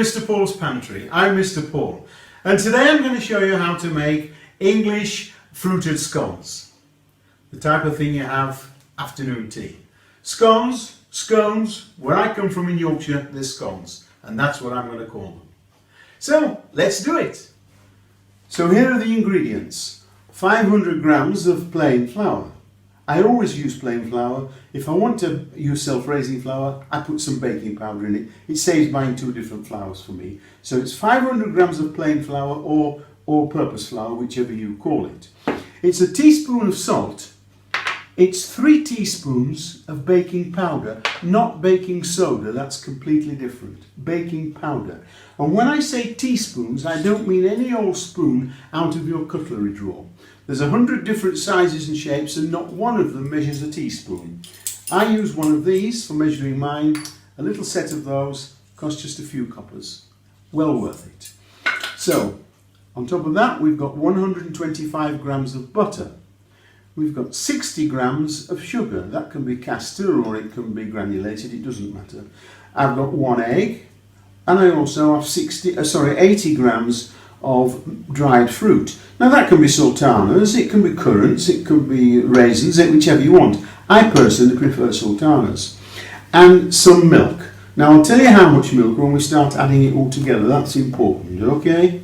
Mr. Paul's Pantry. I'm Mr. Paul, and today I'm going to show you how to make English fruited scones. The type of thing you have afternoon tea. Scones, where I come from in Yorkshire, they're scones, and that's what I'm going to call them. So, let's do it. So here are the ingredients. 500 grams of plain flour. I always use plain flour. If I want to use self-raising flour, I put some baking powder in it. It saves buying two different flours for me. So it's 500 grams of plain flour or all-purpose flour, whichever you call it. It's a teaspoon of salt. It's 3 teaspoons of baking powder, not baking soda. That's completely different. Baking powder. And when I say teaspoons, I don't mean any old spoon out of your cutlery drawer. There's 100 different sizes and shapes, and not one of them measures a teaspoon. I use one of these for measuring mine. A little set of those cost just a few coppers. Well worth it. So, on top of that, we've got 125 grams of butter. We've got 60 grams of sugar. That can be caster or it can be granulated, it doesn't matter. I've got 1 egg, and I also have 80 grams of dried fruit. Now that can be sultanas, it can be currants, it can be raisins, whichever you want. I personally prefer sultanas. And some milk. Now I'll tell you how much milk when we start adding it all together. That's important, okay?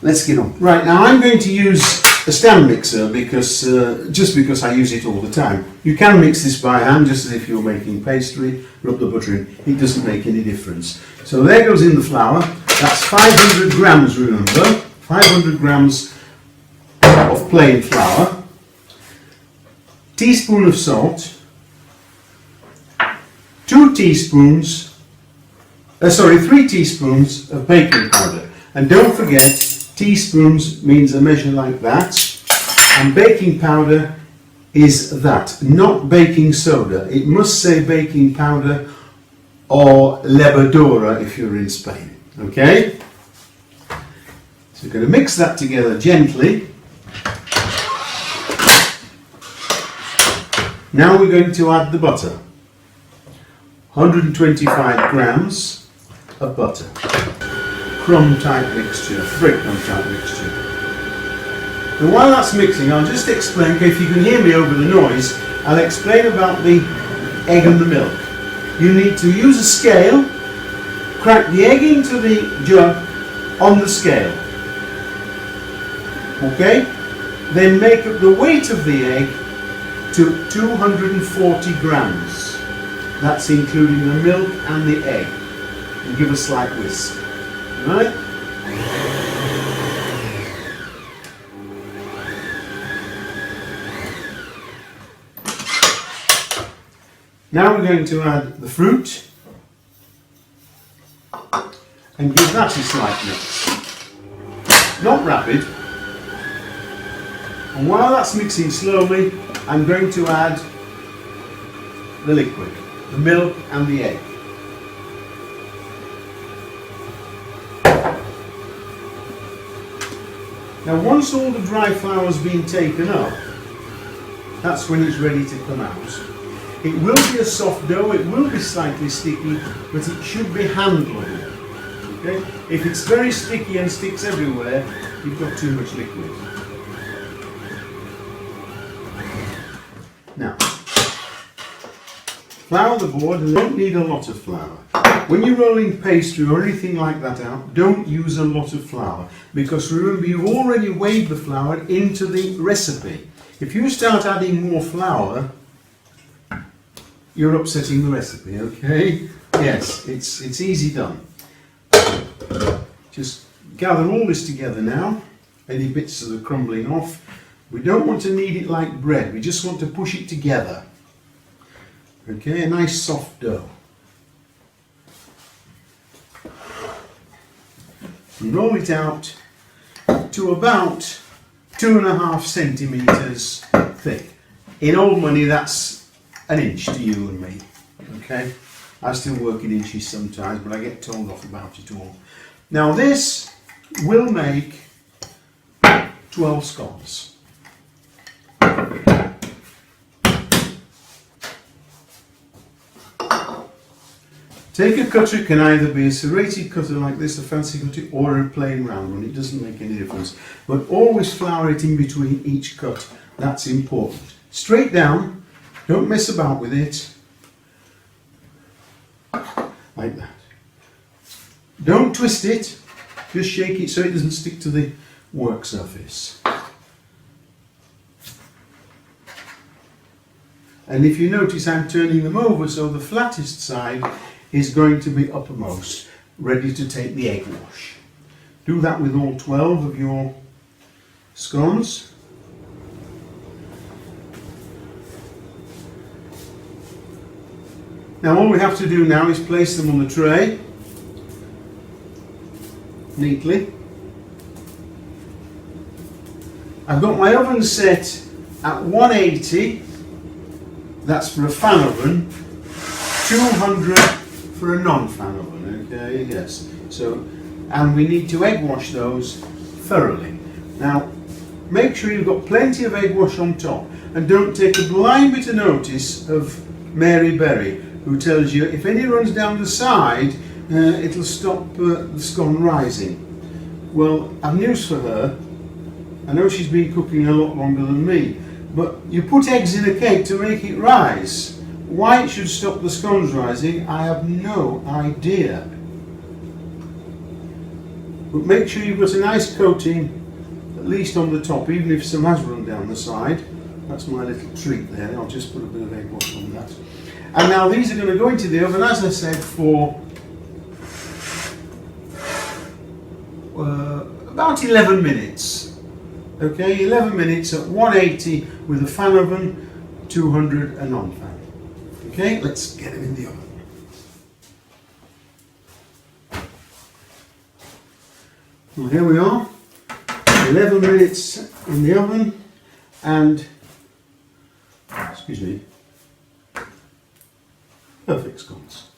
Let's get on. Right, now I'm going to use a stand mixer because just because I use it all the time. You can mix this by hand just as if you're making pastry, rub the butter in. It doesn't make any difference. So there goes in the flour. That's 500 grams, remember. 500 grams of plain flour. Teaspoon of salt. 3 teaspoons of baking powder. And don't forget, teaspoons means a measure like that, and baking powder is that, not baking soda. It must say baking powder or levadura if you're in Spain, okay? So we're going to mix that together gently. Now we're going to add the butter. 125 grams of butter. Crumb type mixture, breadcrumb type mixture. And while that's mixing, I'll just explain, if you can hear me over the noise, I'll explain about the egg and the milk. You need to use a scale, crack the egg into the jug on the scale. Okay? Then make up the weight of the egg to 240 grams. That's including the milk and the egg. And give a slight whisk. Right? Now we're going to add the fruit and give that a slight mix. Not rapid. And while that's mixing slowly, I'm going to add the liquid, the milk and the egg. Now once all the dry flour's been taken up, that's when it's ready to come out. It will be a soft dough, it will be slightly sticky, but it should be handleable. Okay? If it's very sticky and sticks everywhere, you've got too much liquid. Now, flour the board, and you don't need a lot of flour. When you're rolling pastry or anything like that out, don't use a lot of flour, because remember, you've already weighed the flour into the recipe. If you start adding more flour, you're upsetting the recipe, okay? Yes, it's easy done. Just gather all this together now. Any bits that are crumbling off. We don't want to knead it like bread, we just want to push it together. Okay, a nice soft dough. And roll it out to about 2.5 centimetres thick. In old money, that's an inch to you and me. Okay, I still work in inches sometimes, but I get told off about it all. Now this will make 12 scones. Take a cutter, it can either be a serrated cutter like this, a fancy cutter, or a plain round one, it doesn't make any difference. But always flour it in between each cut, that's important. Straight down, don't mess about with it, like that. Don't twist it, just shake it so it doesn't stick to the work surface. And if you notice, I'm turning them over so the flattest side is going to be uppermost, ready to take the egg wash. Do that with all 12 of your scones. Now all we have to do now is place them on the tray, neatly. I've got my oven set at 180, that's for a fan oven, 200 for a non-fan oven, okay, yes. So, and we need to egg wash those thoroughly. Now, make sure you've got plenty of egg wash on top, and don't take a blind bit of notice of Mary Berry, who tells you if any runs down the side, it'll stop the scone rising. Well, I've news for her. I know she's been cooking a lot longer than me, but you put eggs in a cake to make it rise. Why it should stop the scones rising, I have no idea. But make sure you've got a nice coating, at least on the top, even if some has run down the side. That's my little treat there. I'll just put a bit of egg wash on that. And now these are going to go into the oven, as I said, for about 11 minutes. Okay, 11 minutes at 180 with a fan oven, 200 a non-fan. Okay, let's get them in the oven. Well, here we are, 11 minutes in the oven, and, excuse me, perfect scones.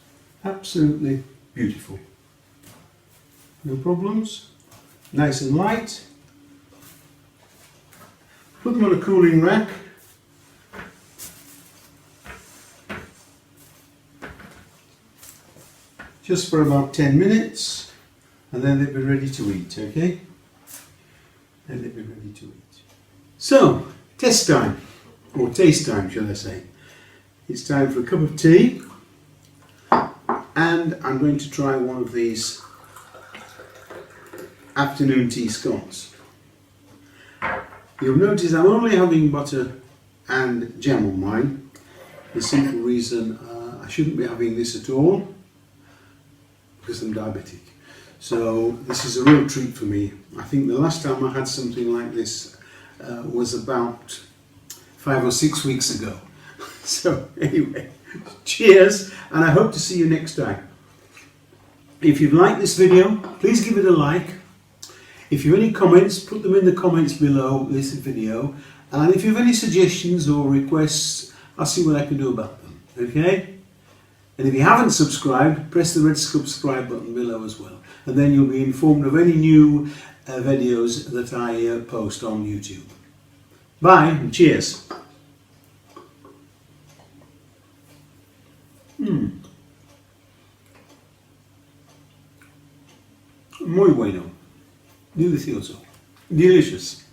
Absolutely beautiful. No problems. Nice and light. Put them on a cooling rack. Just for about 10 minutes, and then they'll be ready to eat, okay? Then they'll be ready to eat. So, test time, or taste time, shall I say. It's time for a cup of tea, and I'm going to try one of these afternoon tea scones. You'll notice I'm only having butter and jam on mine. The simple reason I shouldn't be having this at all, because I'm diabetic. So this is a real treat for me. I think the last time I had something like this was about 5 or 6 weeks ago. So anyway, cheers, and I hope to see you next time. If you've liked this video, please give it a like. If you have any comments, put them in the comments below this video. And if you have any suggestions or requests, I'll see what I can do about them, okay? And if you haven't subscribed, press the red subscribe button below as well. And then you'll be informed of any new videos that I post on YouTube. Bye and cheers. Muy bueno. Delicioso. Delicious.